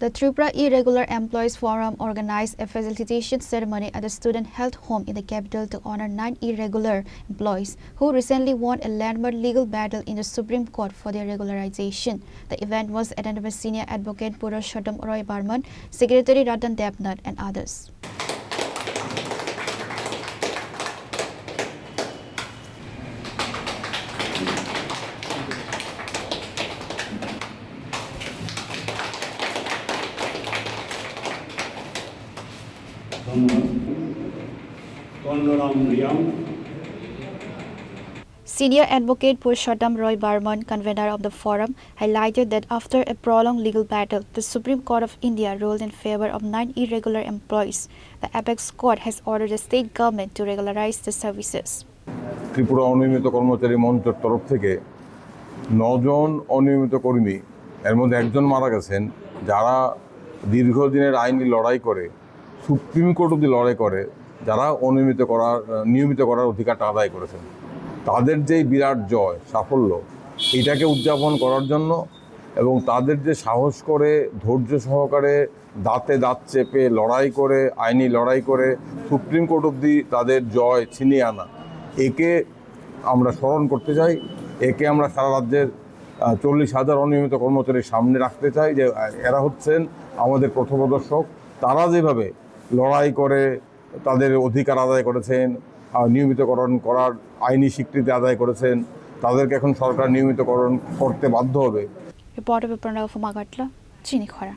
The Tripura Irregular Employees Forum organized a facilitation ceremony at the Student Health Home in the capital to honor 9 irregular employees who recently won a landmark legal battle in the Supreme Court for their regularization. The event was attended by Senior Advocate Purushottam Roy Barman, Secretary Ratan Debnath, and others. Senior Advocate Purushottam Roy Barman, convener of the forum, highlighted that after a prolonged legal battle, the Supreme Court of India ruled in favor of 9 irregular employees. The apex court has ordered the state government to regularize the services. Tripura অনিয়মিত কর্মচারী মঞ্চের তরফ থেকে 9 জন অনিয়মিত কর্মী, এর মধ্যে একজন মারা গেছেন, যারা দীর্ঘদিনের আইনি লড়াই করে সুপ্রিম কোর্ট অবধি লড়াই করে যারা নিয়মিত করার অধিকারটা আদায় করেছেন, তাদের যে বিরাট জয় সাফল্য এটাকে উদযাপন করার জন্য এবং তাদের যে সাহস করে ধৈর্য সহকারে দাঁতে দাঁত চেপে লড়াই করে আইনি লড়াই করে সুপ্রিম কোর্ট অবধি তাদের জয় ছিনিয়ে আনা, একে আমরা স্মরণ করতে চাই। একে আমরা সারা রাজ্যের 40,000 অনিয়মিত কর্মচারীর সামনে রাখতে চাই যে এরা হচ্ছেন আমাদের পথপ্রদর্শক। তারা যেভাবে লড়াই করে তাদের অধিকার আদায় করেছেন, নিয়মিতকরণ করার আইনি স্বীকৃতি আদায় করেছেন, তাদেরকে এখন সরকার নিয়মিতকরণ করতে বাধ্য হবে। Reporter Vipranav from Agatla, Chini Khora.